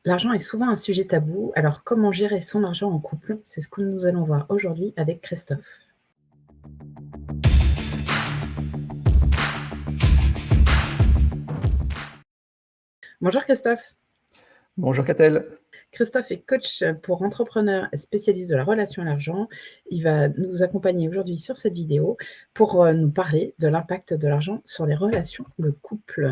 L'argent est souvent un sujet tabou, alors comment gérer son argent en couple? C'est ce que nous allons voir aujourd'hui avec Christophe. Bonjour Christophe. Bonjour Catel. Christophe est coach pour entrepreneurs et spécialiste de la relation à l'argent. Il va nous accompagner aujourd'hui sur cette vidéo pour nous parler de l'impact de l'argent sur les relations de couple.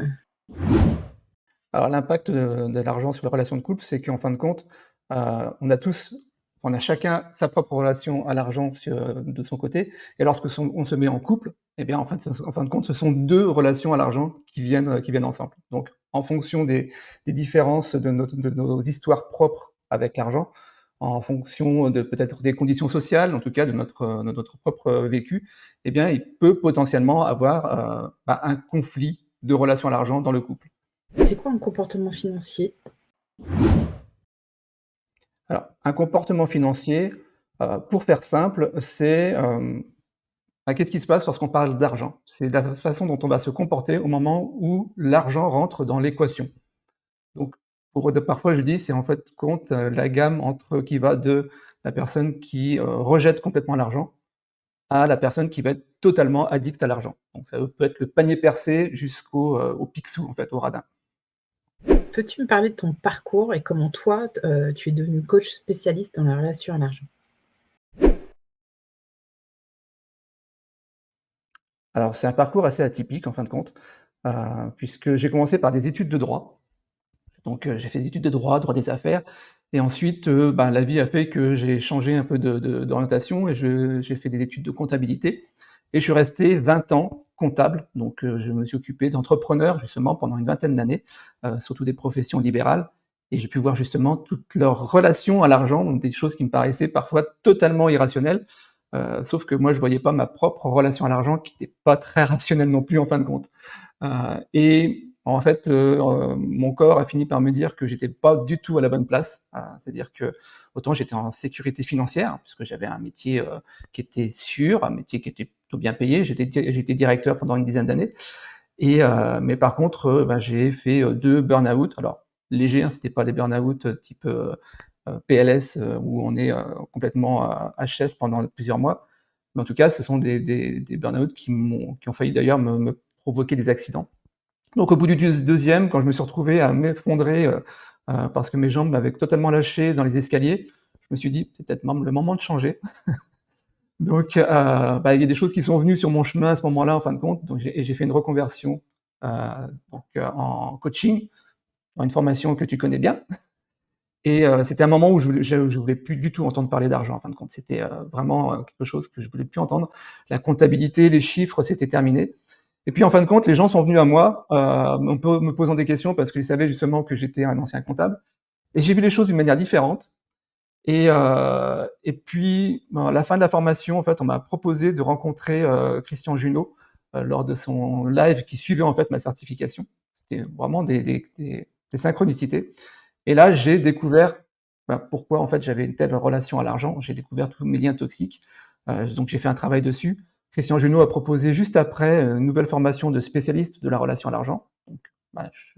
Alors l'impact de l'argent sur les relations de couple, c'est qu'en fin de compte, on a chacun sa propre relation à l'argent de son côté et lorsque on se met en couple, eh bien en fin de compte, ce sont 2 relations à l'argent qui viennent ensemble. Donc en fonction des différences de nos histoires propres avec l'argent, en fonction de peut-être des conditions sociales, en tout cas de notre propre vécu, eh bien il peut potentiellement avoir, un conflit de relation à l'argent dans le couple. C'est quoi un comportement financier? Alors, un comportement financier, pour faire simple, c'est, qu'est-ce qui se passe lorsqu'on parle d'argent? C'est la façon dont on va se comporter au moment où l'argent rentre dans l'équation. Donc parfois je dis, c'est en fait compte, la gamme entre qui va de la personne qui, rejette complètement l'argent, à la personne qui va être totalement addict à l'argent. Donc ça peut être le panier percé au Picsou en fait, au radin. Peux-tu me parler de ton parcours et comment toi, tu es devenu coach spécialiste dans la relation à l'argent? Alors c'est un parcours assez atypique en fin de compte, heu, puisque j'ai commencé par des études de droit. Donc, j'ai fait des études de droit, droit des affaires et ensuite, la vie a fait que j'ai changé un peu d'orientation et j'ai fait des études de comptabilité et je suis resté 20 ans comptable. Donc, je me suis occupé d'entrepreneurs justement pendant une vingtaine d'années, surtout des professions libérales et j'ai pu voir justement toutes leurs relations à l'argent, donc des choses qui me paraissaient parfois totalement irrationnelles, sauf que moi je voyais pas ma propre relation à l'argent qui était pas très rationnelle non plus en fin de compte. Et en fait, mon corps a fini par me dire que j'étais pas du tout à la bonne place. C'est-à-dire que autant j'étais en sécurité financière, puisque j'avais un métier, qui était sûr, un métier qui était plutôt bien payé. J'étais directeur pendant une dizaine d'années mais par contre, j'ai fait, 2 burn-out. Alors légers, hein, c'était pas des burn-out, type, PLS, où on est, complètement, HS pendant plusieurs mois. Mais en tout cas, ce sont des burn-out qui ont failli d'ailleurs me provoquer des accidents. Donc au bout du 2e, quand je me suis retrouvé à m'effondrer, parce que mes jambes m'avaient totalement lâché dans les escaliers, je me suis dit: «C'est peut-être même le moment de changer». Donc il y a des choses qui sont venues sur mon chemin à ce moment-là, en fin de compte, donc j'ai fait une reconversion, heu, en coaching, dans une formation que tu connais bien et c'était un moment où je voulais plus du tout entendre parler d'argent, en fin de compte. C'était, vraiment, quelque chose que je voulais plus entendre. La comptabilité, les chiffres, c'était terminé et puis, en fin de compte, les gens sont venus à moi, me posant des questions parce qu'ils savaient justement que j'étais un ancien comptable et j'ai vu les choses d'une manière différente et puis, à la fin de la formation, en fait, on m'a proposé de rencontrer, Christian Junod, lors de son live qui suivait, en fait, ma certification. C'était vraiment des synchronicités et là, j'ai découvert, pourquoi, en fait, j'avais une telle relation à l'argent. J'ai découvert tous mes liens toxiques, donc j'ai fait un travail dessus. Christian Junod a proposé juste après, une nouvelle formation de spécialiste de la relation à l'argent. Donc,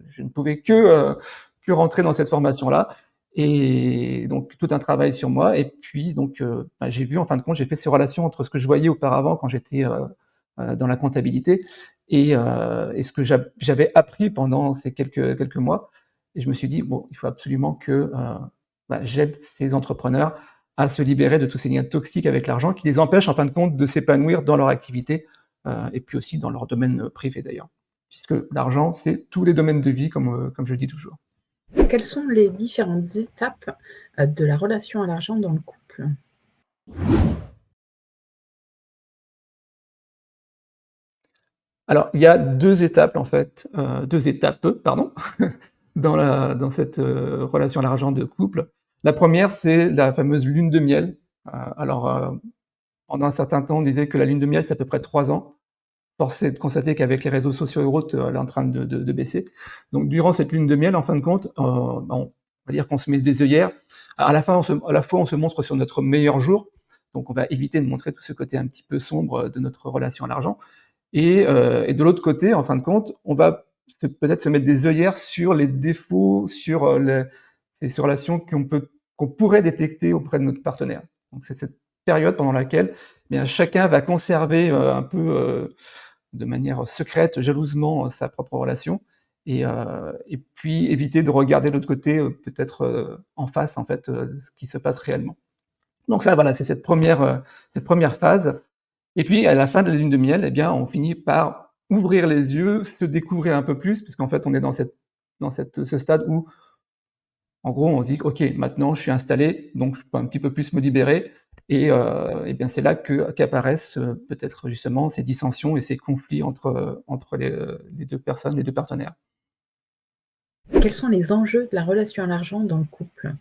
je ne pouvais que rentrer dans cette formation-là et donc tout un travail sur moi et puis donc j'ai vu en fin de compte, j'ai fait ces relations entre ce que je voyais auparavant quand j'étais, dans la comptabilité et ce que j'avais appris pendant ces quelques mois et je me suis dit: «Bon, il faut absolument que, j'aide ces entrepreneurs à se libérer de tous ces liens toxiques avec l'argent qui les empêchent en fin de compte de s'épanouir dans leur activité, et puis aussi dans leur domaine, privé d'ailleurs». Puisque l'argent, c'est tous les domaines de vie comme je le dis toujours. Quelles sont les différentes étapes, de la relation à l'argent dans le couple? Alors, il y a 2 étapes en fait, 2 étapes, pardon, dans cette, relation à l'argent de couple. La première, c'est la fameuse lune de miel. Alors, pendant un certain temps, on disait que la lune de miel, c'est à peu près 3 ans. Force est de constater qu'avec les réseaux sociaux et autres, elle est en train de baisser. Donc durant cette lune de miel, en fin de compte, on va dire qu'on se met des œillères. À la fois, on se montre sur notre meilleur jour, donc on va éviter de montrer tout ce côté un petit peu sombre, de notre relation à l'argent et de l'autre côté, en fin de compte, on va peut-être se mettre des œillères sur les défauts, sur, c'est ces relations qu'on pourrait détecter auprès de notre partenaire. Donc c'est cette période pendant laquelle, eh bien, chacun va conserver, un peu, de manière secrète, jalousement, sa propre relation et puis éviter de regarder de l'autre côté, peut-être, en face, en fait, ce qui se passe réellement. Donc ça, voilà, c'est cette première phase et puis à la fin de la lune de miel, eh bien, on finit par ouvrir les yeux, se découvrir un peu plus, puisqu'en fait, on est dans ce stade où, en gros, on se dit: «OK, maintenant je suis installé, donc je peux un petit peu plus me libérer» et bien, c'est là qu'apparaissent, peut-être justement ces dissensions et ces conflits entre les 2 personnes, les 2 partenaires. Quels sont les enjeux de la relation à l'argent dans le couple?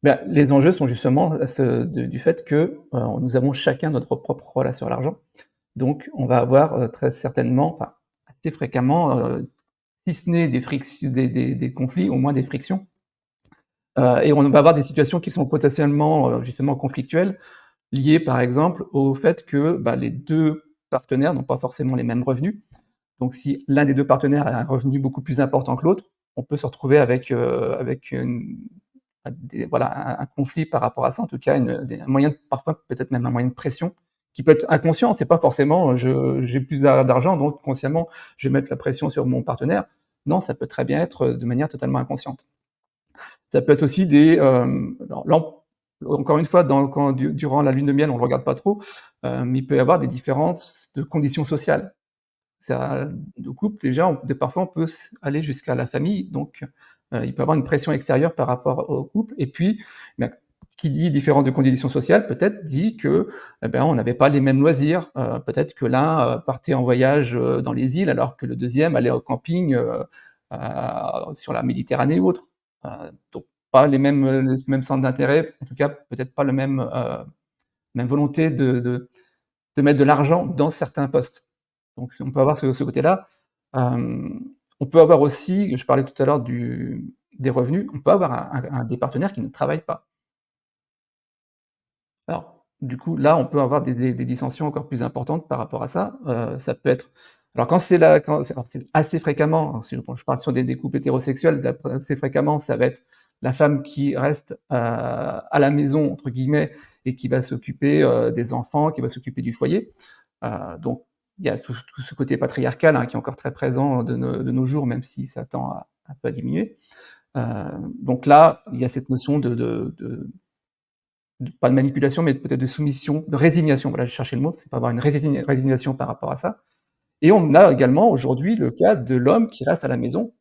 Bah, les enjeux sont justement, du fait que, nous avons chacun notre propre relation à l'argent. Donc on va avoir, très certainement, enfin, assez fréquemment, si ce n'est des conflits, au moins des frictions. Et on va avoir des situations qui sont potentiellement, justement conflictuelles, liées par exemple au fait que, bah, les 2 partenaires n'ont pas forcément les mêmes revenus. Donc si l'un des 2 partenaires a un revenu beaucoup plus important que l'autre, on peut se retrouver avec un conflit par rapport à ça, en tout cas un moyen parfois peut-être même un moyen de pression qui peut être inconscient. C'est pas forcément, j'ai plus d'argent donc consciemment je vais mettre la pression sur mon partenaire. Non, ça peut très bien être, de manière totalement inconsciente. Ça peut être aussi alors là, encore une fois, durant la lune de miel, on ne le regarde pas trop, mais il peut y avoir des différences de conditions sociales. Ça de couple déjà, parfois on peut aller jusqu'à la famille, donc il peut y avoir une pression extérieure par rapport au couple et puis, bah, qui dit différence de conditions sociales, peut-être dit que, eh ben, on n'avait pas les mêmes loisirs. Peut-être que l'un, partait en voyage, dans les îles alors que le deuxième allait au camping, sur la Méditerranée ou autre. Donc pas les mêmes centres d'intérêt, en tout cas peut-être pas le même volonté de mettre de l'argent dans certains postes. Donc on peut avoir ce côté-là. Hem, on peut avoir aussi, je parlais tout à l'heure des revenus, on peut avoir des partenaires qui ne travaillent pas. Alors, du coup, là, on peut avoir des dissensions encore plus importantes par rapport à ça. Ça peut être alors quand c'est assez fréquemment, si je parle sur des couples hétérosexuels, assez fréquemment, ça va être la femme qui reste, «à la maison» entre guillemets et qui va s'occuper, des enfants, qui va s'occuper du foyer. Donc il y a tout ce côté patriarcal, hein, qui est encore très présent de nos jours, même si ça tend à un peu à diminuer. Heu, donc là, il y a cette notion pas de manipulation, mais peut-être de soumission, de résignation, voilà, je cherchais le mot, c'est pas avoir une résignation par rapport à ça et on a également aujourd'hui le cas de l'homme qui reste à la maison,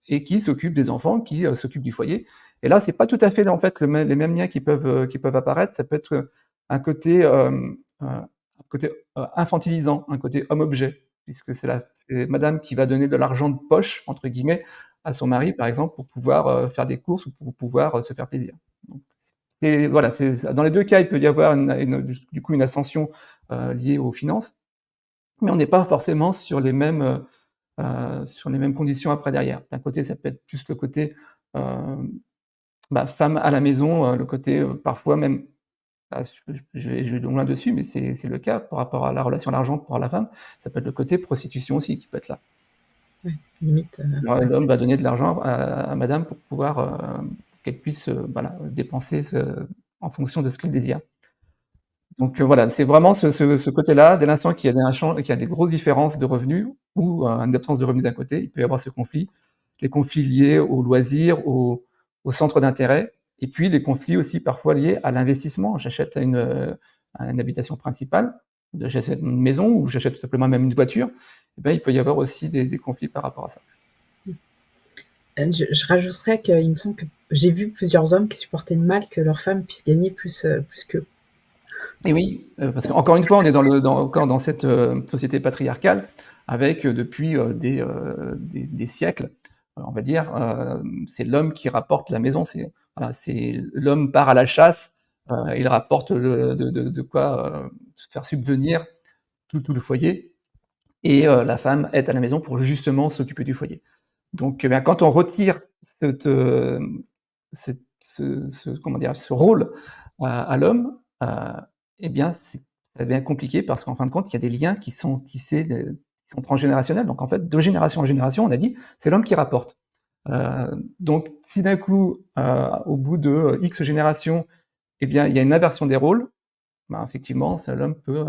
et qui s'occupe des enfants, qui, s'occupe du foyer et là, c'est pas tout à fait en fait les mêmes liens qui peuvent apparaître. Ça peut être, un côté, infantilisant, un côté homme-objet, puisque c'est madame qui va donner de «l'argent de poche» entre guillemets à son mari, par exemple, pour pouvoir, faire des courses ou pour pouvoir, se faire plaisir. Donc c'est voilà, c'est ça dans les 2 cas, il peut y avoir du coup une ascension, liée aux finances, mais on n'est pas forcément sur les mêmes conditions après derrière. D'un côté, ça peut être plus le côté, hem, bah, femme à la maison, le côté, parfois même, ah, je vais loin dessus, mais c'est le cas par rapport à la relation à l'argent pour la femme. Ça peut être le côté prostitution aussi qui peut être là. Ouais, limite, ouais. L'homme va donner de l'argent à madame pour pouvoir, qu'elle puisse, voilà, dépenser en fonction de ce qu'il désire. Donc voilà, c'est vraiment ce côté-là, dès l'instant qu'il y a des grosses différences de revenus ou une absence de revenus d'un côté, il peut y avoir ce conflit. Les conflits liés aux loisirs, aux centres d'intérêt et puis les conflits aussi parfois liés à l'investissement. J'achète une habitation principale, j'achète une maison ou j'achète tout simplement même une voiture, et ben, il peut y avoir aussi des conflits par rapport à ça. Je rajouterais qu'il me semble que j'ai vu plusieurs hommes qui supportaient mal que leur femme puisse gagner plus qu'eux. Et oui, parce qu'encore une fois, on est encore dans cette, société patriarcale avec, depuis, des siècles, on va dire, c'est l'homme qui rapporte la maison. C'est voilà, c'est l'homme part à la chasse, il rapporte de quoi, faire subvenir tout le foyer et la femme est à la maison pour justement s'occuper du foyer. Donc, eh bien, quand on retire ce comment dire? Ce rôle à l'homme, et bien, ça devient compliqué parce qu'en fin de compte, il y a des liens qui sont tissés qui sont transgénérationnels. Donc en fait, de génération en génération, on a dit, c'est l'homme qui rapporte. Donc si d'un coup, au bout de X générations, eh bien, il y a une inversion des rôles, ben, effectivement, l'homme peut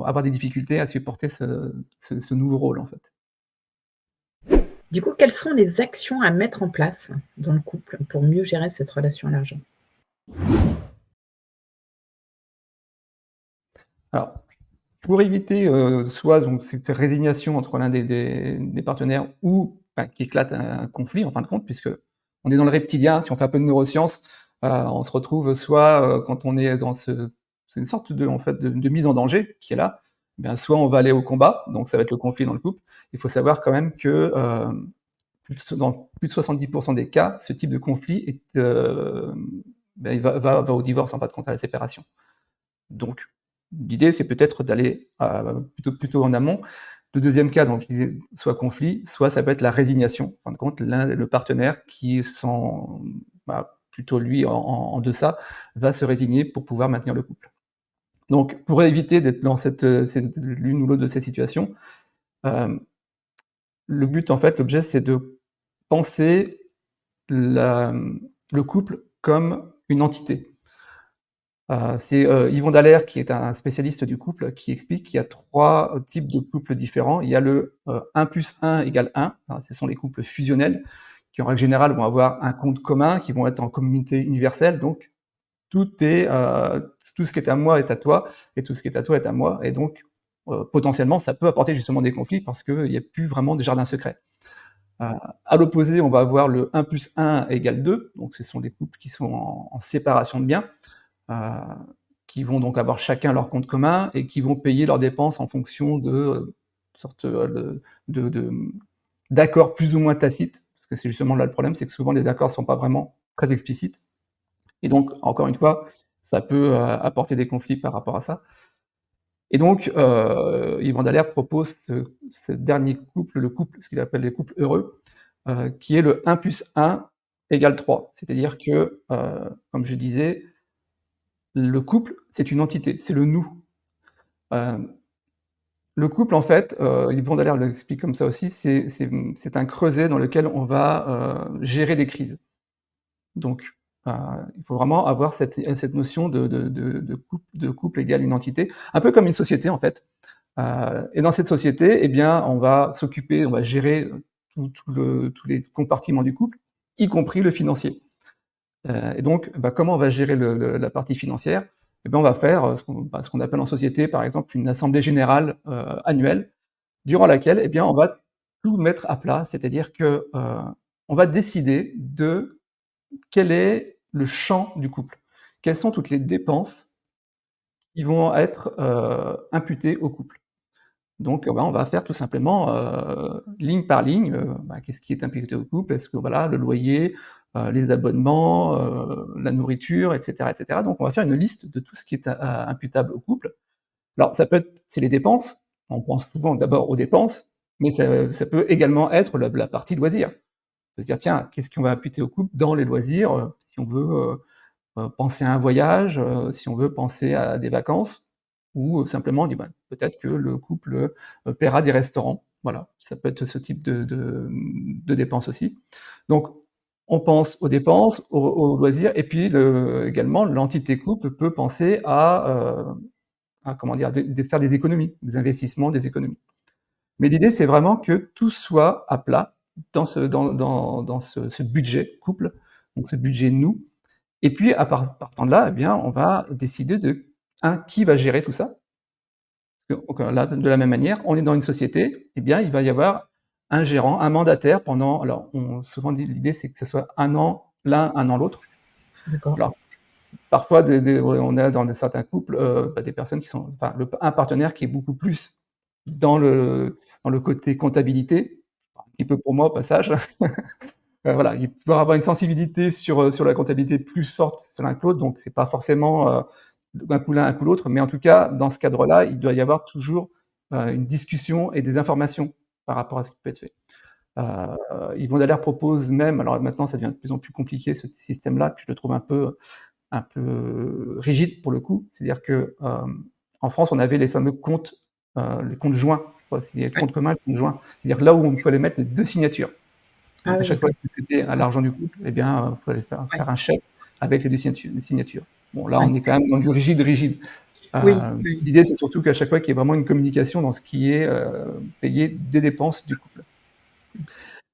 avoir des difficultés à supporter ce nouveau rôle, en fait. Du coup, quelles sont les actions à mettre en place dans le couple pour mieux gérer cette relation à l'argent? Alors, pour éviter, soit donc cette résignation entre l'un des partenaires ou, bah, qu'éclate un conflit en fin de compte, puisque on est dans le reptilien, si on fait un peu de neurosciences, on se retrouve soit, quand on est dans c'est une sorte de en fait, de mise en danger qui est là, eh bien soit on va aller au combat, donc ça va être le conflit dans le couple. Il faut savoir quand même que, dans plus de 70 des cas, ce type de conflit est, il va au divorce en fin de compte, à la séparation. Donc, l'idée, c'est peut-être d'aller plutôt en amont. Le deuxième cas, donc, je disais, soit conflit, soit ça peut être la résignation. En fin de compte, le partenaire qui se sent plutôt lui en deçà, va se résigner pour pouvoir maintenir le couple. Donc, pour éviter d'être dans l'une ou l'autre de ces situations, euh, le but, en fait, l'objet, c'est de penser le couple comme une entité. C'est, Yvon Dallaire qui est un spécialiste du couple qui explique qu'il y a 3 types de couples différents. Il y a le, 1 + 1 = 1, ce sont les couples fusionnels qui en règle générale vont avoir un compte commun, qui vont être en communauté universelle, donc tout ce qui est à moi est à toi et tout ce qui est à toi est à moi et donc, potentiellement ça peut apporter justement des conflits parce qu'il y a plus vraiment de jardin secret. Heu, à l'opposé, on va avoir le 1 + 1 = 2, donc ce sont les couples qui sont en séparation de biens, heu, qui vont donc avoir chacun leur compte commun et qui vont payer leurs dépenses en fonction de, sorte, de d'accords plus ou moins tacites. Parce que c'est justement là le problème, c'est que souvent les accords sont pas vraiment très explicites et donc encore une fois, ça peut, apporter des conflits par rapport à ça et donc Yvan Dallaire propose ce dernier couple, ce qu'il appelle les couples heureux, qui est le 1 + 1 = 3. C'est-à-dire que, comme je disais, le couple, c'est une entité, c'est le nous. Hem, le couple, en fait, Yvon Dallaire l'explique comme ça aussi, c'est un creuset dans lequel on va, gérer des crises. Donc, heu, il faut vraiment avoir cette notion de couple égale une entité, un peu comme une société, en fait. Et dans cette société, eh bien, on va s'occuper, on va gérer, tous les compartiments du couple, y compris le financier. Et donc, comment on va gérer la partie financière? Eh ben, on va faire, ce qu'on appelle en société, par exemple, une assemblée générale, annuelle, durant laquelle, eh bien, on va tout mettre à plat. C'est-à-dire que, on va décider de quel est le champ du couple. Quelles sont toutes les dépenses qui vont être, imputées au couple. Donc, on va faire tout simplement, ligne par ligne, qu'est-ce qui est imputé au couple? Est-ce que voilà, le loyer, les abonnements, la nourriture et cetera et cetera. Donc on va faire une liste de tout ce qui est imputable au couple. Alors ça peut être c'est les dépenses, on pense souvent d'abord aux dépenses, mais ça peut également être la partie loisirs. On peut se dire: «Tiens, qu'est-ce qu'on va imputer au couple dans les loisirs?» Si on veut, penser à un voyage, si on veut penser à des vacances ou simplement on dit: «Bah, peut-être que le couple, paiera des restaurants». Voilà, ça peut être ce type de dépenses aussi. Donc on pense aux dépenses, aux loisirs et puis également l'entité couple peut penser à comment dire? De faire des économies, des investissements, des économies. Mais l'idée, c'est vraiment que tout soit à plat dans ce budget couple, donc ce budget nous et puis partant de là, eh bien, on va décider de qui va gérer tout ça? Donc là, de la même manière, on est dans une société, eh bien, il va y avoir un gérant, un mandataire pendant alors on souvent dit l'idée c'est que ce soit 1 an l'un, 1 an l'autre. D'accord. Alors parfois ouais, on a dans certains couples, des personnes qui sont enfin un partenaire qui est beaucoup plus dans le côté comptabilité, un petit peu pour moi au passage. Voilà, il peut avoir une sensibilité sur la comptabilité plus forte sur l'un que l'autre, donc c'est pas forcément, d'un coup l'un, un coup l'autre, mais en tout cas, dans ce cadre-là, il doit y avoir toujours, une discussion et des informations par rapport à ce qui peut être fait. Yvon Dallaire propose même alors maintenant ça devient de plus en plus compliqué ce système-là, que je le trouve un peu rigide pour le coup. C'est-à-dire que, en France, on avait les fameux comptes joints. vois? C'est le Ouais. compte commun, le compte joint. C'est-à-dire là où on peut aller mettre les 2 signatures. Ah Donc à oui, chaque fois d'accord. que c'était à l'argent du couple, eh bien, il fallait Ouais. faire un chèque avec les 2 signatures. Bon là, Ouais. on est quand même dans du rigide, rigide. Oui, oui. L'idée, c'est surtout qu'à chaque fois qu'il y ait vraiment une communication dans ce qui est, payé des dépenses du couple.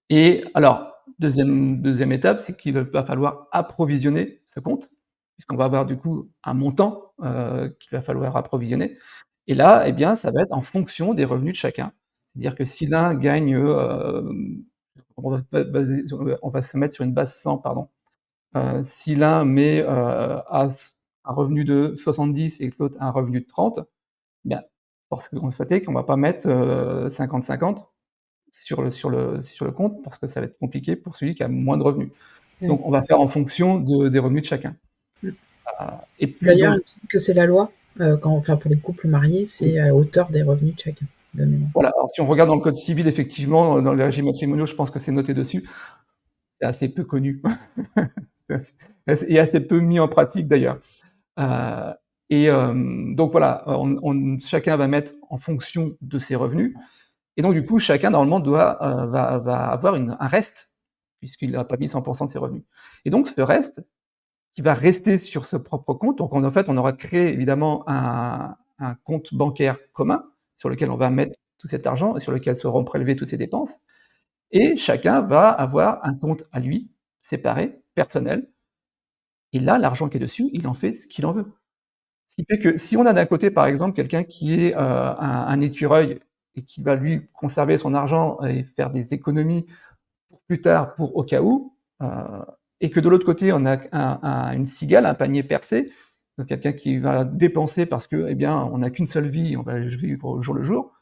Et alors, deuxième étape, c'est qu'il va falloir approvisionner ce compte, puisqu'on va avoir du coup un montant, qu'il va falloir approvisionner. Et là, eh bien, ça va être en fonction des revenus de chacun. C'est-à-dire que si l'un gagne, on va se mettre sur une base 100, pardon. Si l'un met, a un revenu de 70 et que l'autre a un revenu de 30, bien, force est de constater qu'on va pas mettre, 50-50 sur le compte parce que ça va être compliqué pour celui qui a moins de revenus. Donc Ouais. on va faire en fonction des revenus de chacun. Mmh. Et puis D'ailleurs, il donc me semble que c'est la loi, quand enfin pour les couples mariés, oui, c'est à la hauteur des revenus de chacun, de mémoire. voilà, alors si on regarde dans le code civil, effectivement, dans les régimes matrimoniaux, je pense que c'est noté dessus. C'est assez peu connu et assez peu mis en pratique d'ailleurs. Heu donc voilà, chacun va mettre en fonction de ses revenus et donc du coup, chacun normalement va avoir un reste, puisqu'il n'a pas mis 100 de ses revenus et donc ce reste qui va rester sur ce propre compte, donc en fait, on aura créé évidemment un compte bancaire commun sur lequel on va mettre tout cet argent et sur lequel seront prélevées toutes ces dépenses et chacun va avoir un compte à lui, séparé, personnel et là, l'argent qui est dessus, il en fait ce qu'il en veut. Ce qui fait que si on a d'un côté, par exemple, quelqu'un qui est, un écureuil et qui va lui conserver son argent et faire des économies pour plus tard, pour au cas où, et que de l'autre côté, on a une cigale, un panier percé, donc quelqu'un qui va dépenser parce que, eh bien, on n'a qu'une seule vie, on va vivre au jour le jour,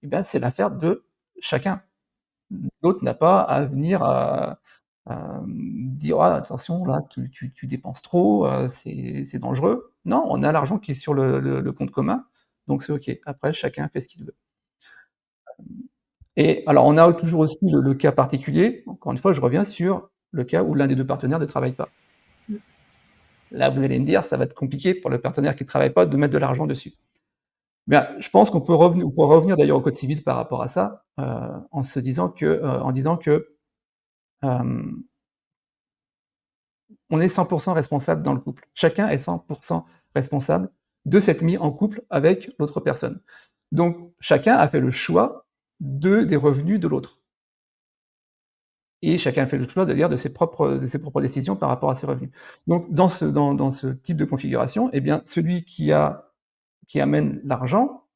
eh bien, c'est l'affaire de chacun. L'autre n'a pas à venir, dire: «Ah attention là, tu dépenses trop, c'est dangereux». Non, on a l'argent qui est sur le compte commun, donc c'est OK. Après chacun fait ce qu'il veut. Et alors on a toujours aussi le cas particulier, encore une fois, je reviens sur le cas où l'un des 2 partenaires ne travaille pas. Mmh. Là, vous allez me dire, ça va être compliqué pour le partenaire qui ne travaille pas de mettre de l'argent dessus. Bien, je pense on peut revenir d'ailleurs au code civil par rapport à ça, en disant que, hem on est 100 responsable dans le couple. Chacun est 100 responsable de cette mise en couple avec l'autre personne. Donc chacun a fait le choix des revenus de l'autre et chacun a fait le choix d'ailleurs de ses propres décisions par rapport à ses revenus. Donc dans ce type de configuration, eh bien celui qui amène l'argent,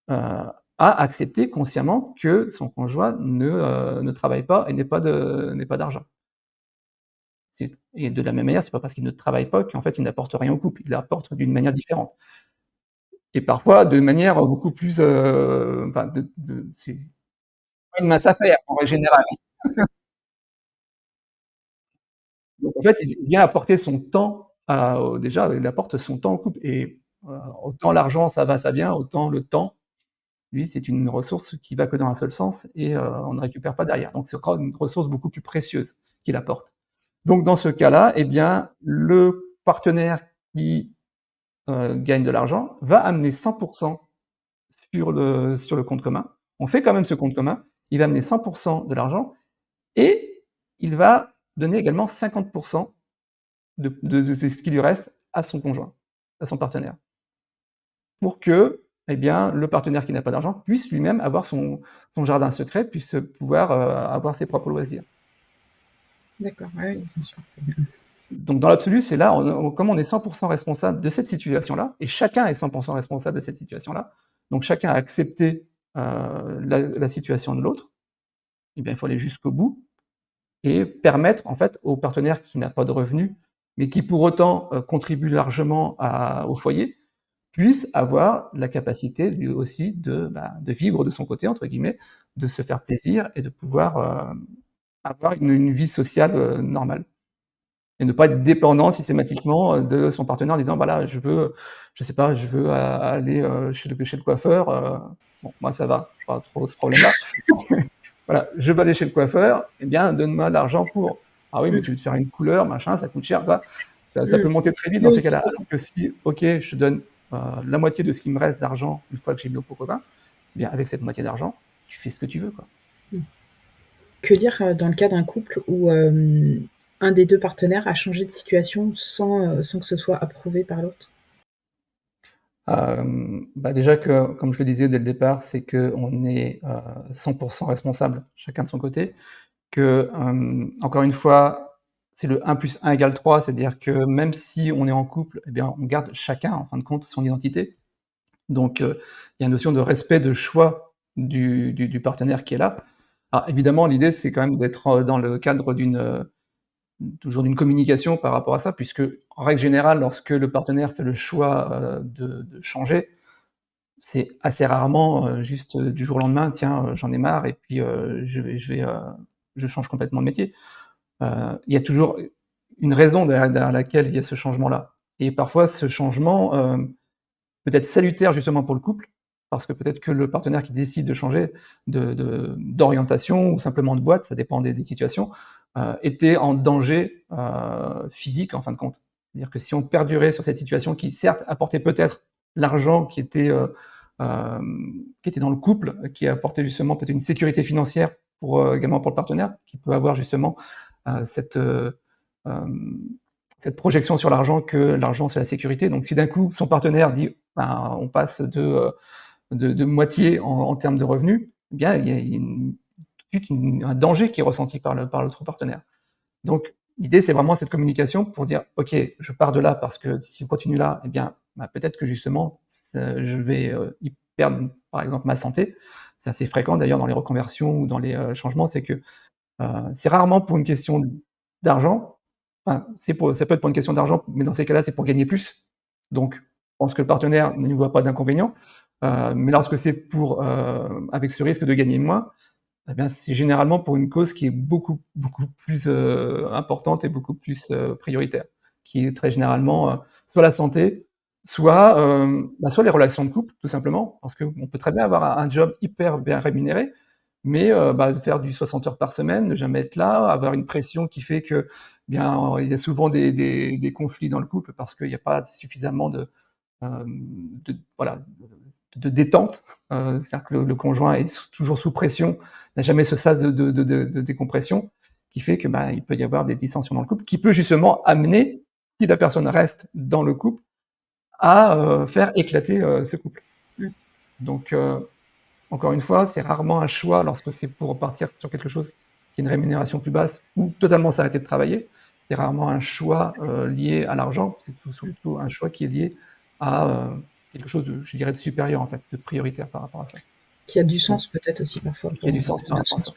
a accepté consciemment que son conjoint ne travaille pas et n'ait pas d'argent. Et de la même manière, c'est pas parce qu'il ne travaille pas qu'en fait il n'apporte rien au couple, il apporte d'une manière différente et parfois de manière beaucoup plus, enfin c'est pas une mince affaire en règle générale. Donc en fait, il vient apporter son temps déjà, il apporte son temps au couple et autant l'argent ça va, ça vient, autant le temps, lui, c'est une ressource qui va que dans un seul sens et on ne récupère pas derrière. Donc c'est encore une ressource beaucoup plus précieuse qu'il apporte. Donc dans ce cas-là, eh bien, le partenaire qui gagne de l'argent, va amener 100 sur le compte commun. On fait quand même ce compte commun, il va amener 100 de l'argent et il va donner également 50 de ce qui lui reste à son conjoint, à son partenaire. Pour que, eh bien, le partenaire qui n'a pas d'argent puisse lui-même avoir son jardin secret, puisse pouvoir, avoir ses propres loisirs. D'accord, ouais, oui, bien sûr, c'est bien. Donc dans l'absolu, c'est là, comme on est 100 responsable de cette situation-là, et chacun est 100 responsable de cette situation-là, donc chacun a accepté, la situation de l'autre, et bien il faut aller jusqu'au bout et permettre en fait au partenaire qui n'a pas de revenus, mais qui pour autant, contribue largement au foyer, puisse avoir la capacité lui aussi de «vivre de son côté» entre guillemets, de se faire plaisir et de pouvoir, avoir une vie sociale, normale. Et ne pas être dépendant systématiquement, de son partenaire en disant: «Bah là, je veux, je sais pas, je veux aller, chez le coiffeur», bon, moi ça va, j'ai pas trop ce problème-là. Voilà, je veux aller chez le coiffeur, eh bien, donne-moi l'argent pour. Ah oui, mais Mmh, tu veux te faire une couleur, machin, ça coûte cher, tu vois? Ça mmh. peut monter très vite dans Oui, ces cas-là. tout à Alors fait. que si, OK, je te donne, la moitié de ce qui me reste d'argent une fois que j'ai mis au pot commun, bien avec cette moitié d'argent, tu fais ce que tu veux, quoi. Mmh. Que dire, dans le cas d'un couple où, un des 2 partenaires a changé de situation sans que ce soit approuvé par l'autre? Bah, déjà que, comme je le disais dès le départ, c'est qu'on est, 100 responsable, chacun de son côté, que, encore une fois, c'est le 1 + 1 = 3, c'est-à-dire que même si on est en couple, eh bien, on garde chacun, en fin de compte, son identité. Donc, il y a une notion de respect, de choix du partenaire qui est là. Alors évidemment, l'idée, c'est quand même d'être, dans le cadre toujours d'une communication par rapport à ça, puisque, en règle générale, lorsque le partenaire fait le choix, de changer, c'est assez rarement, juste, du jour au lendemain: «Tiens, j'en ai marre et puis, je change complètement de métier». Il y a toujours une raison derrière laquelle il y a ce changement-là et parfois ce changement, peut être salutaire justement pour le couple, parce que peut-être que le partenaire qui décide de changer d'orientation ou simplement de boîte, ça dépend des situations, était en danger, physique en fin de compte. C'est-à-dire que si on perdurait sur cette situation qui certes apportait peut-être l'argent qui était dans le couple, qui apportait justement peut-être une sécurité financière pour, également pour le partenaire, qui peut avoir justement, cette, hem, cette projection sur l'argent que l'argent c'est la sécurité. Donc si d'un coup son partenaire dit: «Ben, on passe de moitié en termes de revenus», eh bien il y a une tout de suite un danger qui est ressenti par l'autre partenaire. Donc l'idée c'est vraiment cette communication pour dire: «OK, je pars de là parce que si on continue là, eh bien, bah, peut-être que justement je vais, y perdre par exemple ma santé». C'est assez fréquent d'ailleurs dans les reconversions ou dans les, changements, c'est que c'est rarement pour une question d'argent. Enfin, ça peut être pour une question d'argent, mais dans ces cas-là, c'est pour gagner plus. Donc, je pense que le partenaire n'y voit pas d'inconvénient. Mais lorsque c'est pour, avec ce risque de gagner moins, eh bien, c'est généralement pour une cause qui est beaucoup, beaucoup plus, importante et beaucoup plus, prioritaire. Qui est très généralement, soit la santé, soit, bah, soit les relations de couple, tout simplement. Parce qu'on peut très bien avoir un job hyper bien rémunéré, mais, bah, faire du 60 heures par semaine, ne jamais être là, avoir une pression qui fait que, bien, il y a souvent des conflits dans le couple parce qu'il y a pas suffisamment de voilà, de détente. C'est-à-dire que le conjoint est toujours sous pression, n'a jamais ce sas de décompression, qui fait que, bah, il peut y avoir des dissensions dans le couple, qui peut justement amener, si la personne reste dans le couple, à, faire éclater, ce couple. Mmh. Donc, encore une fois, c'est rarement un choix lorsque c'est pour partir sur quelque chose qui a une rémunération plus basse ou totalement s'arrêter de travailler. C'est rarement un choix, lié à l'argent, c'est surtout un choix qui est lié à, quelque chose de, je dirais, de supérieur en fait, de prioritaire par rapport à ça. Qui a du Donc sens peut-être aussi parfois qui a du pour sens par de rapport à sens ça.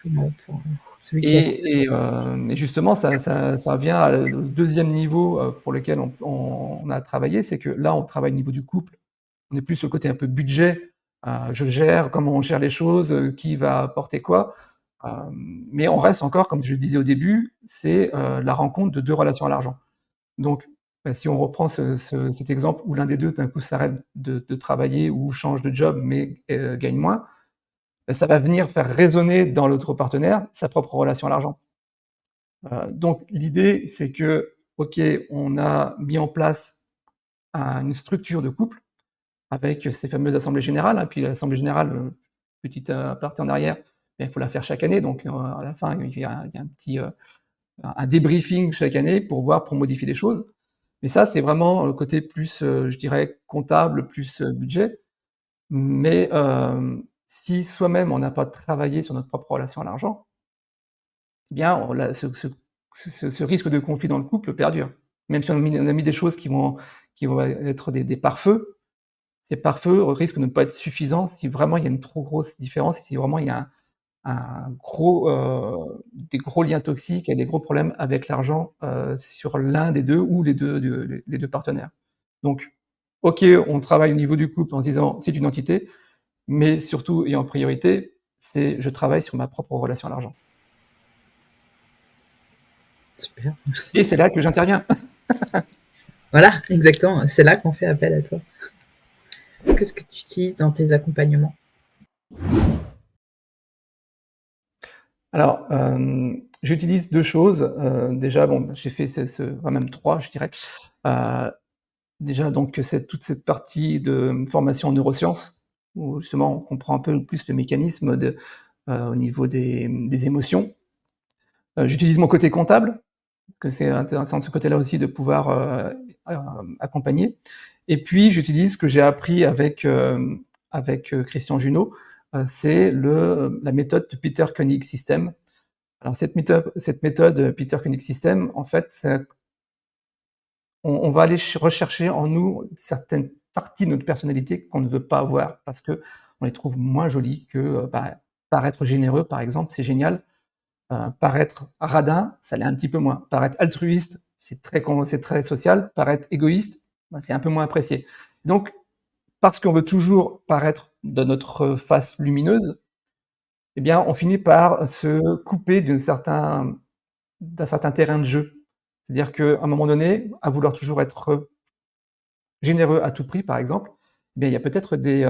pour celui qui a fait Et justement ça vient à le 2e niveau, pour lequel on a travaillé, c'est que là, on travaille au niveau du couple. On est plus sur le côté un peu budget, je gère, comment on gère les choses, qui va apporter quoi. Mais on reste encore, comme je le disais au début, c'est, la rencontre de 2 relations à l'argent. Donc, bah, si on reprend cet exemple où l'un des 2 d'un coup s'arrête de travailler ou change de job mais, gagne moins, bah, ça va venir faire résonner dans l'autre partenaire sa propre relation à l'argent. Donc l'idée, c'est que, OK, on a mis en place une structure de couple avec ces fameuses assemblées générales, hein, puis l'assemblée générale, petite, aparté en arrière, ben, il faut la faire chaque année, donc à la fin, il y a un petit, un débriefing chaque année pour voir, pour modifier les choses. Mais ça, c'est vraiment le côté plus, je dirais comptable, plus, budget. Mais, si soi-même on n'a pas travaillé sur notre propre relation à l'argent, eh bien on la ce risque de conflit dans le couple perdure. Même si on a mis des choses qui vont être des pare-feux, ces pare-feux risquent de ne pas être suffisants si vraiment il y a une trop grosse différence et si vraiment il y a un gros, des gros liens toxiques et des gros problèmes avec l'argent, sur l'un des 2 ou les 2 partenaires. Donc, OK, on travaille au niveau du couple en se disant: «C'est une entité», mais surtout et en priorité, c'est je travaille sur ma propre relation à l'argent super, et merci. c'est là que j'interviens. Voilà, exactement, c'est là qu'on fait appel à toi. Qu'est-ce que tu utilises dans tes accompagnements? Alors, j'utilise 2 choses, déjà bon, j'ai fait enfin même 3 je dirais. Heu, Déjà donc toute cette partie de, formation en neurosciences, où justement on comprend un peu plus le mécanisme au niveau des émotions. J'utilise mon côté comptable, que c'est intéressant de ce côté-là aussi de pouvoir, accompagner. Et puis j'utilise ce que j'ai appris avec Christian Junod, c'est la méthode de Peter Koenig System. Alors cette méthode Peter Koenig System, en fait, on va aller rechercher en nous certaines parties de notre personnalité qu'on ne veut pas avoir parce qu'on les trouve moins jolies que, paraître généreux, par exemple, c'est génial. Paraître radin, ça l'est un petit peu moins. Paraître altruiste, c'est très social. Paraître égoïste, c'est un peu moins apprécié. Donc, parce qu'on veut toujours paraître de notre face lumineuse, eh bien, on finit par se couper d'un certain terrain de jeu. C'est-à-dire qu'à un moment donné, à vouloir toujours être généreux à tout prix, par exemple, eh bien, il y a peut-être des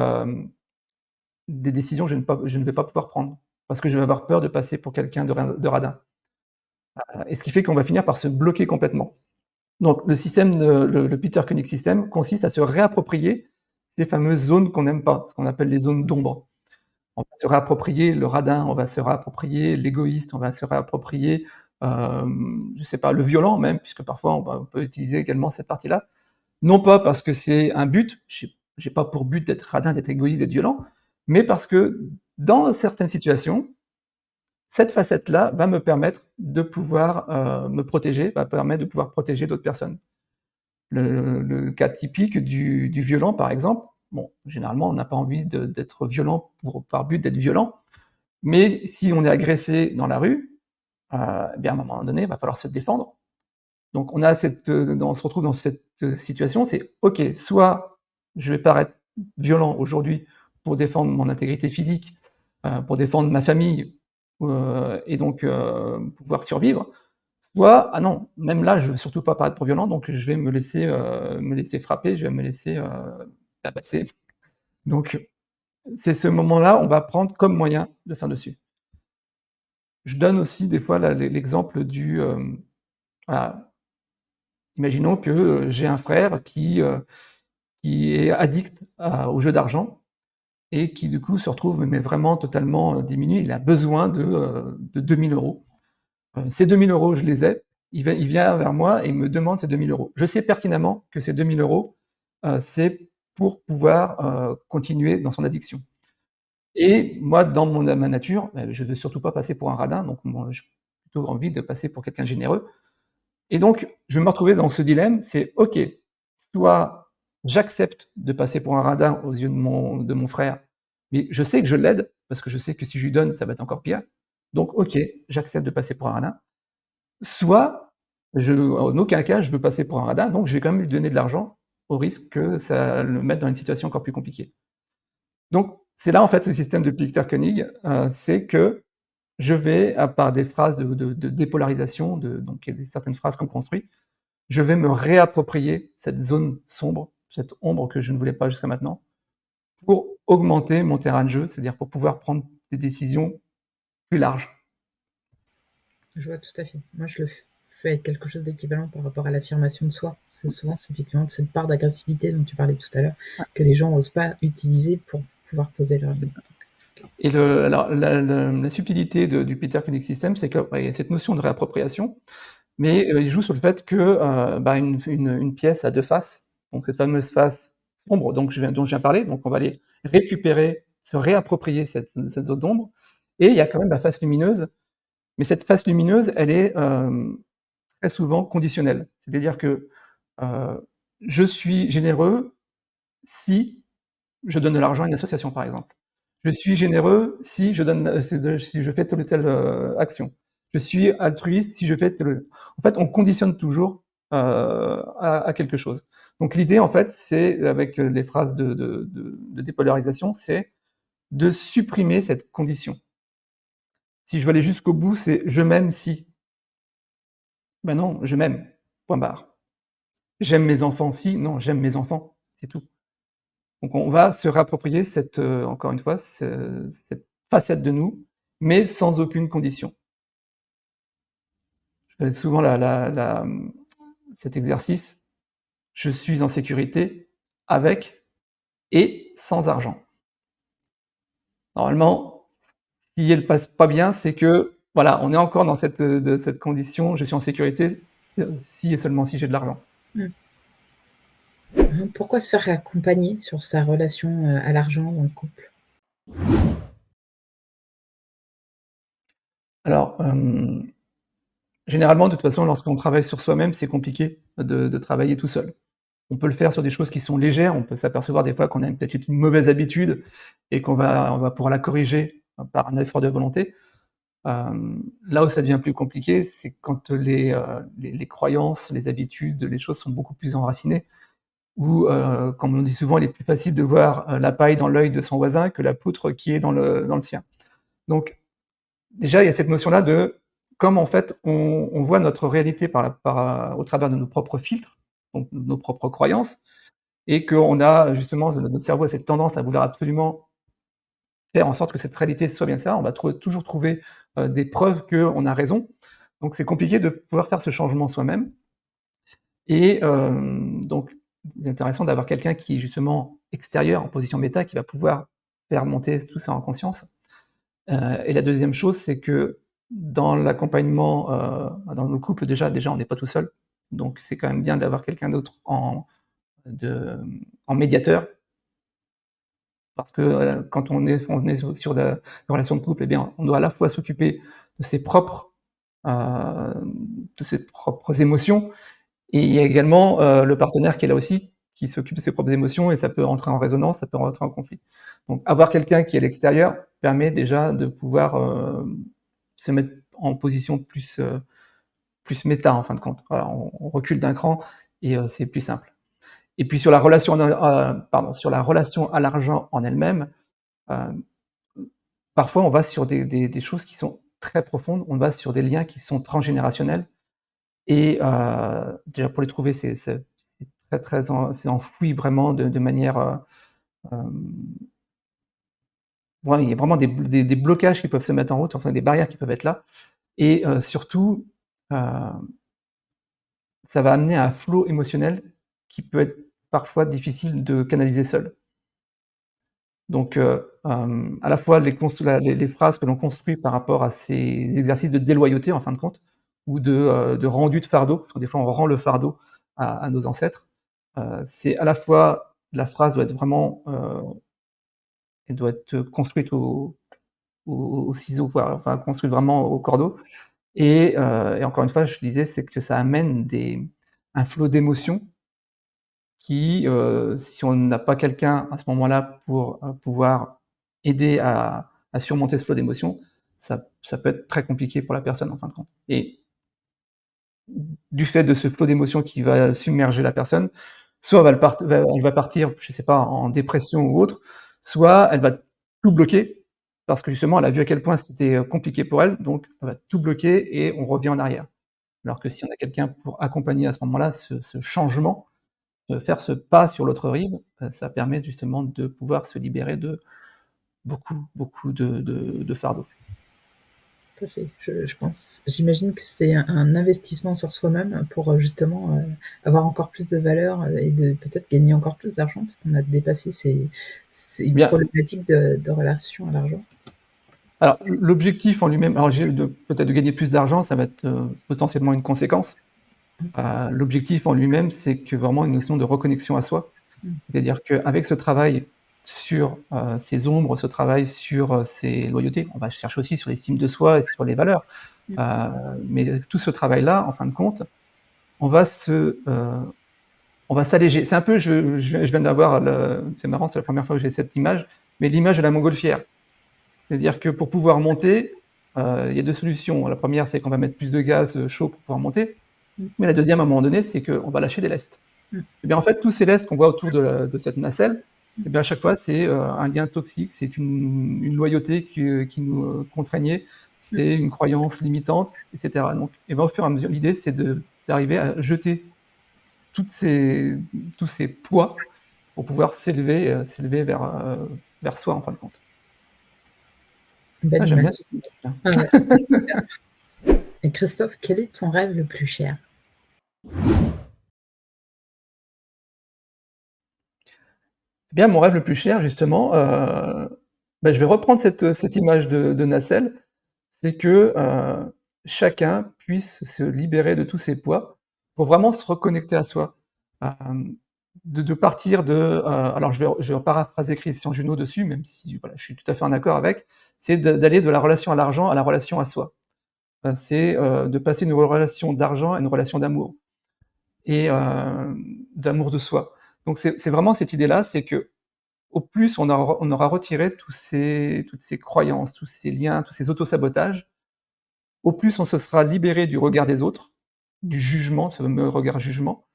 décisions que je ne vais pas pouvoir prendre parce que je vais avoir peur de passer pour quelqu'un de radin. Et ce qui fait qu'on va finir par se bloquer complètement. Donc le Peter Koenig System consiste à se réapproprier ces fameuses zones qu'on n'aime pas, ce qu'on appelle les zones d'ombre. On va se réapproprier le radin, on va se réapproprier l'égoïste, on va se réapproprier, je sais pas, le violent même, puisque parfois on peut utiliser également cette partie-là. Non pas parce que c'est un but, j'ai pas pour but d'être radin, d'être égoïste, d'être violent, mais parce que dans certaines situations, cette facette-là va me permettre de pouvoir, me protéger, va permettre de pouvoir protéger d'autres personnes. Le cas typique du violent, par exemple, bon, généralement, on n'a pas envie d'être violent par but d'être violent, mais si on est agressé dans la rue, eh bien, à un moment donné, il va falloir se défendre. Donc on se retrouve dans cette situation, c'est: «OK, soit je vais paraître violent aujourd'hui pour défendre mon intégrité physique, pour défendre ma famille, et donc pouvoir survivre. Soit: "Ah non, même là, je veux surtout pas paraître trop violent, donc je vais me laisser frapper, je vais me laisser, tabasser"». Donc c'est ce moment-là, on va prendre comme moyen de faire dessus. Je donne aussi des fois l'exemple voilà, imaginons que, j'ai un frère qui est addict aux jeux d'argent et qui du coup se retrouve mais vraiment totalement, diminué. Il a besoin de 2 000 €. Ces 2 000 €, je les ai. Il vient vers moi et me demande ces 2 000 €. Je sais pertinemment que ces 2 000 €, c'est pour pouvoir, continuer dans son addiction. Et moi, dans ma nature, je veux surtout pas passer pour un radin, donc moi, j'ai plutôt envie de passer pour quelqu'un de généreux. Et donc, je vais me retrouver dans ce dilemme, c'est: «OK, soit j'accepte de passer pour un radin aux yeux de mon frère, mais je sais que je l'aide, parce que je sais que si je lui donne, ça va être encore pire. Donc OK, j'accepte de passer pour un radin. Soit en aucun cas je veux passer pour un radin, donc je vais quand même lui donner de l'argent, au risque que ça le mette dans une situation encore plus compliquée». Donc c'est là, en fait, le système de Peter Koenig, c'est que je vais, à part des phrases de dépolarisation, donc il y a certaines phrases qu'on construit, je vais me réapproprier cette zone sombre, cette ombre que je ne voulais pas jusqu'à maintenant, pour augmenter mon terrain de jeu, c'est-à-dire pour pouvoir prendre des décisions plus larges. Je vois tout à fait. Moi, je le fais avec quelque chose d'équivalent par rapport à l'affirmation de soi. Parce que souvent, c'est effectivement cette part d'agressivité dont tu parlais tout à l'heure, que les gens n'osent pas utiliser pour pouvoir poser leurs limites. Et alors la subtilité du Peter Koenig System, c'est que, bah, il y a cette notion de réappropriation, mais il joue sur le fait que, une pièce a 2 faces, donc cette fameuse face sombre dont je viens parler, donc on va aller récupérer, se réapproprier cette zone d'ombre, et il y a quand même la face lumineuse, mais cette face lumineuse, elle est, très souvent conditionnelle. C'est-à-dire que, je suis généreux si je donne de l'argent à une association, par exemple. Je suis généreux si je donne, si je fais telle ou telle, action. Je suis altruiste si je fais telle en fait, on conditionne toujours, à quelque chose. Donc l'idée, en fait, c'est avec, les phrases de dépolarisation, c'est de supprimer cette condition. Si je veux aller jusqu'au bout, c'est: «Je m'aime si». Ben non, je m'aime, point barre. J'aime mes enfants si, non, j'aime mes enfants, c'est tout. Donc on va se réapproprier encore une fois, cette facette de nous, mais sans aucune condition. Je fais souvent cet exercice: je suis en sécurité avec et sans argent. Normalement, si elle passe pas bien, c'est que, voilà, on est encore dans cette condition, je suis en sécurité, si et seulement si j'ai de l'argent. Mmh. Pourquoi se faire accompagner sur sa relation, à l'argent dans le couple? Alors, généralement, de toute façon, lorsqu'on travaille sur soi-même, c'est compliqué de travailler tout seul. On peut le faire sur des choses qui sont légères, on peut s'apercevoir des fois qu'on a peut-être une mauvaise habitude et on va pouvoir la corriger par un effort de volonté. Là où ça devient plus compliqué, c'est quand les croyances, les habitudes, les choses sont beaucoup plus enracinées ou, comme on dit souvent, il est plus facile de voir, la paille dans l'œil de son voisin que la poutre qui est dans le sien. Donc déjà, il y a cette notion-là de comme en fait on voit notre réalité au travers de nos propres filtres, donc nos propres croyances et qu'on a justement notre cerveau a cette tendance à vouloir absolument faire en sorte que cette réalité soit bien ça. On va toujours trouver, des preuves qu'on a raison. Donc c'est compliqué de pouvoir faire ce changement soi-même et donc c'est intéressant d'avoir quelqu'un qui est justement extérieur, en position bêta, qui va pouvoir faire monter tout ça en conscience. Et la deuxième chose, c'est que dans l'accompagnement, dans nos couples déjà on n'est pas tout seul, donc c'est quand même bien d'avoir quelqu'un d'autre de en médiateur parce que, quand on est sur une relation de couple, eh bien, on doit à la fois s'occuper de ses propres, de ses propres émotions et il y a également, le partenaire qui est là aussi, qui s'occupe de ses propres émotions et ça peut rentrer en résonance, ça peut rentrer en conflit. Donc avoir quelqu'un qui est à l'extérieur permet déjà de pouvoir, se mettre en position plus méta en fin de compte. Voilà, on recule d'un cran et c'est plus simple. Et puis sur la relation à l'argent en elle-même, hem, parfois on va sur des choses qui sont très profondes, on va sur des liens qui sont transgénérationnels et déjà pour les trouver, c'est très, très c'est enfoui vraiment de manière, hem, ouais, il y a vraiment des blocages qui peuvent se mettre en route, enfin des barrières qui peuvent être là et surtout, heu, ça va amener à un flot émotionnel qui peut être parfois difficile de canaliser seul. Donc à la fois les phrases que l'on construit par rapport à ces exercices de déloyauté en fin de compte ou de rendu de fardeau, parce que des fois on rend le fardeau à nos ancêtres. C'est à la fois la phrase doit être vraiment, elle doit être construite au ciseau, quoi, enfin construite vraiment au cordeau et encore une fois, je disais, c'est que ça amène un flot d'émotions qui, si on n'a pas quelqu'un à ce moment-là pour, pouvoir aider à surmonter ce flot d'émotions, ça peut être très compliqué pour la personne en fin de compte et du fait de ce flot d'émotions qui va submerger la personne, soit elle va partir, je sais pas, en dépression ou autre, soit elle va tout bloquer parce que justement elle a vu à quel point c'était, compliqué pour elle, donc elle va tout bloquer et on revient en arrière. Alors que si on a quelqu'un pour accompagner à ce moment-là ce changement, faire ce pas sur l'autre rive, ça permet justement de pouvoir se libérer de beaucoup, beaucoup de fardeaux. Tout à fait. J'imagine que c'est un investissement sur soi-même pour, justement, avoir encore plus de valeur, et de peut-être gagner encore plus d'argent parce qu'on a dépassé ces Bien, problématiques de relation à l'argent. alors l'objectif en lui-même, alors j'ai de peut-être de gagner plus d'argent, ça va être, potentiellement une conséquence. Mmh, L'objectif en lui-même, c'est que vraiment une notion de reconnexion à soi. mmh, C'est-à-dire qu'avec ce travail sur, ses ombres, ce travail sur, ses loyautés, on va chercher aussi sur l'estime de soi et sur les valeurs. mmh, Heu, mais tout ce travail-là, en fin de compte, on va se, on va s'alléger. C'est un peu je viens d'avoir c'est marrant, c'est la première fois que j'ai cette image, mais l'image de la montgolfière. C'est-à-dire que pour pouvoir monter, il y a 2 solutions. La première, c'est qu'on va mettre plus de gaz, chaud pour pouvoir monter, mmh, mais la deuxième, à un moment donné, c'est qu'on va lâcher des lestes. mmh, Et bien, en fait, tous ces lestes qu'on voit autour de cette nacelle, mmh, et bien, à chaque fois, c'est, un lien toxique, c'est une loyauté qui nous, contraignait, mmh. c'est une croyance limitante et cetera. Donc et ben, au fur et à mesure, l'idée, c'est d'arriver à jeter toutes ces tous ces poids pour pouvoir s'élever vers soi, en fin de compte. Belle Ah, j'aime bien image. cette image-là. Ah ouais, super. Et Christophe, quel est ton rêve le plus cher? Eh bien, mon rêve le plus cher, justement, Bah, je vais reprendre cette image de nacelle, c'est que, chacun puisse se libérer de tous ses poids pour vraiment se reconnecter à soi. Hem, de partir de, alors je vais paraphraser Christian Junod dessus, même si voilà, je suis tout à fait en accord avec, c'est d'aller de la relation à l'argent à la relation à soi. C'est, de passer d'une relation d'argent à une relation d'amour et d'amour de soi. Donc c'est vraiment cette idée-là, c'est que au plus on aura retiré toutes ces croyances, tous ces liens, tous ces autosabotages, au plus on se sera libéré du regard des autres, du jugement, ce fameux regard jugement,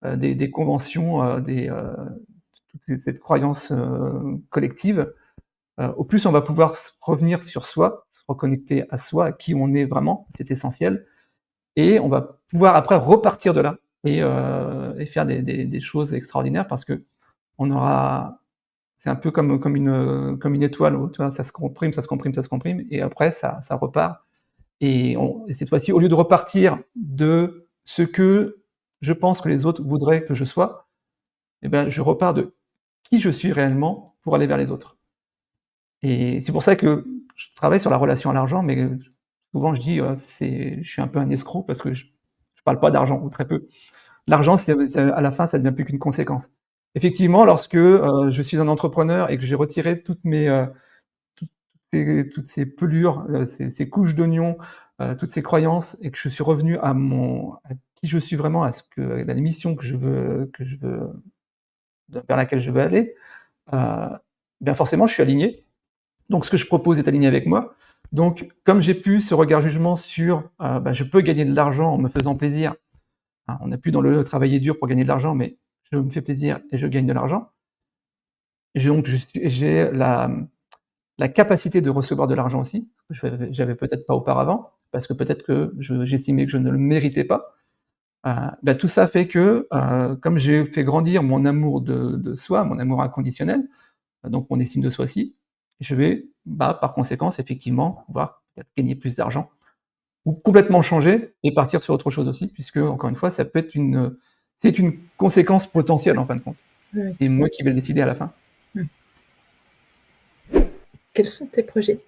des conventions, toute cette croyance, collective, au plus on va pouvoir revenir sur soi, se reconnecter à soi, à qui on est vraiment, c'est essentiel et on va pouvoir après repartir de là et faire des choses extraordinaires parce qu'on aura c'est un peu comme une étoile où, tu vois, ça se comprime, ça se comprime, ça se comprime et après ça repart et cette fois-ci, au lieu de repartir de ce que je pense que les autres voudraient que je sois, et ben, je repars de qui je suis réellement pour aller vers les autres. Et c'est pour ça que je travaille sur la relation à l'argent, mais souvent je dis, je suis un peu un escroc parce que je parle pas d'argent ou très peu. L'argent, c'est à la fin, ça devient plus qu'une conséquence. Effectivement, lorsque, je suis un entrepreneur et que j'ai retiré toutes toutes ces pelures, ces couches d'oignons, toutes ces croyances et que je suis revenu à qui je suis vraiment, à la mission que je veux vers laquelle je veux aller, heu, bien forcément je suis aligné. Donc ce que je propose est aligné avec moi. Donc comme j'ai plus ce regard jugement sur, bah, je peux gagner de l'argent en me faisant plaisir, hein, on n'est plus dans le travailler dur pour gagner de l'argent, mais je me fais plaisir et je gagne de l'argent. J'ai la capacité de recevoir de l'argent aussi, que j'avais peut-être pas auparavant, parce que peut-être que j'estimais que je ne le méritais pas. Bah, tout ça fait que, comme j'ai fait grandir mon amour de soi, mon amour inconditionnel, donc mon estime de soi aussi, je vais, bah, par conséquence, effectivement, pouvoir peut-être gagner plus d'argent ou complètement changer et partir sur autre chose aussi, puisque encore une fois, ça peut être c'est une conséquence potentielle en fin de compte. Oui, oui, C'est tout à moi qui vais le décider à la fin. fait. Quels sont tes projets?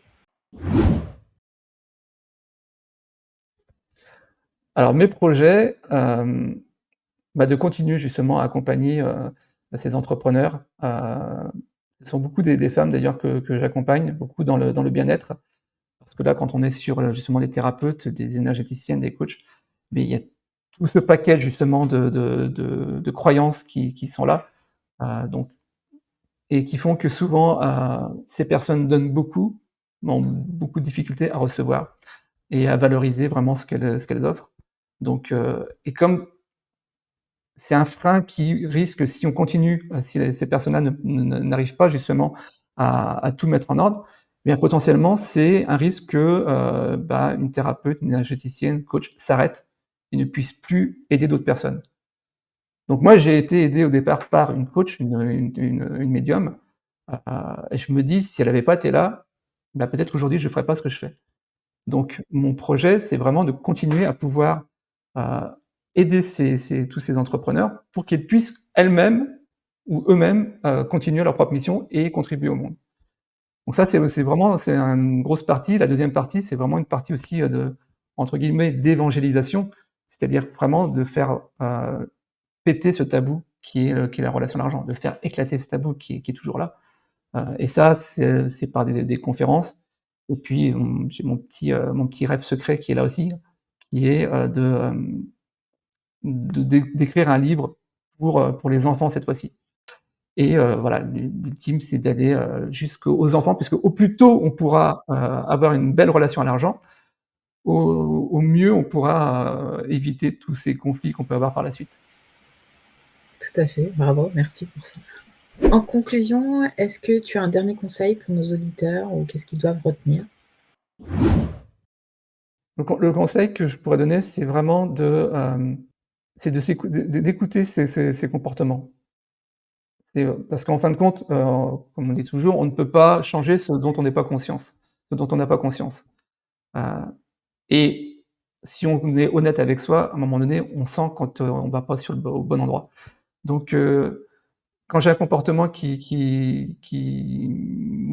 Alors mes projets, bah, de continuer justement à accompagner, ces entrepreneurs, ce sont beaucoup des femmes d'ailleurs que j'accompagne, beaucoup dans le bien-être. Parce que là, quand on est sur, justement des thérapeutes, des énergéticiennes, des coachs, mais il y a tout ce paquet justement de croyances qui sont là, donc et qui font que souvent, ces personnes donnent beaucoup, mais ont beaucoup de difficultés à recevoir et à valoriser vraiment ce qu'elles offrent. Donc et comme c'est un frein qui risque, si on continue, si ces personnes-là n'arrivent pas justement à tout mettre en ordre, eh bien potentiellement, c'est un risque que, bah, une thérapeute, une énergéticienne, coach s'arrête et ne puisse plus aider d'autres personnes. Donc moi, j'ai été aidé au départ par une coach, une médium, et je me dis: «Si elle avait pas été là, bah, peut-être qu'aujourd'hui je ferais pas ce que je fais». Donc mon projet, c'est vraiment de continuer à pouvoir, heu, aider tous ces entrepreneurs pour qu'ils puissent elles-mêmes ou eux-mêmes, continuer leur propre mission et contribuer au monde. Donc ça, c'est vraiment c'est une grosse partie. La deuxième partie, c'est vraiment une partie aussi, de entre guillemets «d'évangélisation», c'est-à-dire vraiment de faire, péter ce tabou qui est la relation à l'argent, de faire éclater ce tabou qui est toujours là. Et ça, c'est par des conférences et puis, j'ai mon petit rêve secret qui est là aussi, qui est, d'écrire un livre pour les enfants cette fois-ci et voilà, l'ultime, c'est d'aller, jusqu'aux enfants puisque au plus tôt on pourra, avoir une belle relation à l'argent, au mieux on pourra, éviter tous ces conflits qu'on peut avoir par la suite. Tout à fait, bravo, merci pour ça. En conclusion, est-ce que tu as un dernier conseil pour nos auditeurs ou qu'est-ce qu'ils doivent retenir? Le conseil que je pourrais donner, c'est vraiment c'est d'écouter ses comportements. Parce qu'en fin de compte, comme on dit toujours, on ne peut pas changer ce dont on n'a pas conscience. Heu et si on est honnête avec soi, à un moment donné, on sent quand, on va pas au bon endroit. Donc quand j'ai un comportement où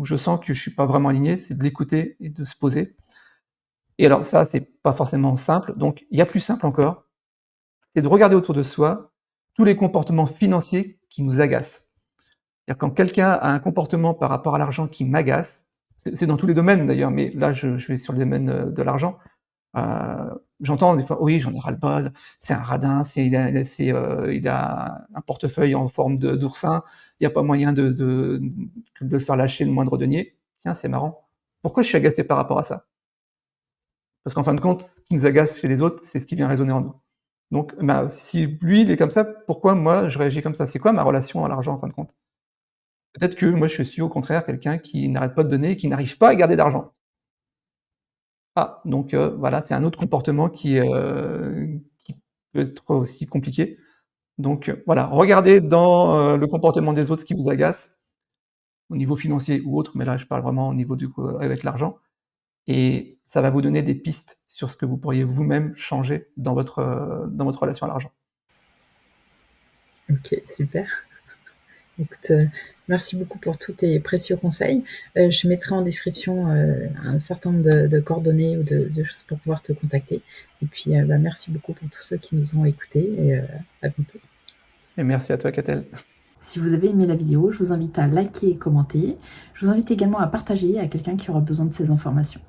je sens que je suis pas vraiment aligné, c'est de l'écouter et de se poser. Et alors ça, c'est pas forcément simple, donc il y a plus simple encore, c'est de regarder autour de soi tous les comportements financiers qui nous agacent. C'est-à-dire quand quelqu'un a un comportement par rapport à l'argent qui m'agace, c'est dans tous les domaines d'ailleurs, mais là je vais sur le domaine, de l'argent. J'entends des fois: «Oui, j'en ai ras-le-bol, c'est un radin, il a un portefeuille en forme de d'oursin, il y a pas moyen de le faire lâcher le moindre denier». Tiens, c'est marrant. Pourquoi je suis agacé par rapport à ça? Parce qu'en fin de compte, ce qui nous agace chez les autres, c'est ce qui vient résonner en nous. Donc, bah, si lui, il est comme ça, pourquoi moi je réagis comme ça? C'est quoi ma relation à l'argent en fin de compte? Peut-être que moi je suis au contraire quelqu'un qui n'arrête pas de donner et qui n'arrive pas à garder d'argent. Ah, donc voilà, c'est un autre comportement qui peut être aussi compliqué. Donc voilà, regardez dans, le comportement des autres ce qui vous agace, au niveau financier ou autre, mais là je parle vraiment au niveau du coup, avec l'argent et ça va vous donner des pistes sur ce que vous pourriez vous-même changer dans votre relation à l'argent. OK, super. Écoute, merci beaucoup pour tous tes précieux conseils. Je mettrai en description, un certain nombre de coordonnées ou de choses pour pouvoir te contacter et puis, bah, merci beaucoup pour tous ceux qui nous ont écoutés et à bientôt. Et merci à toi, Catel. Si vous avez aimé la vidéo, je vous invite à liker et commenter. Je vous invite également à partager à quelqu'un qui aura besoin de ces informations.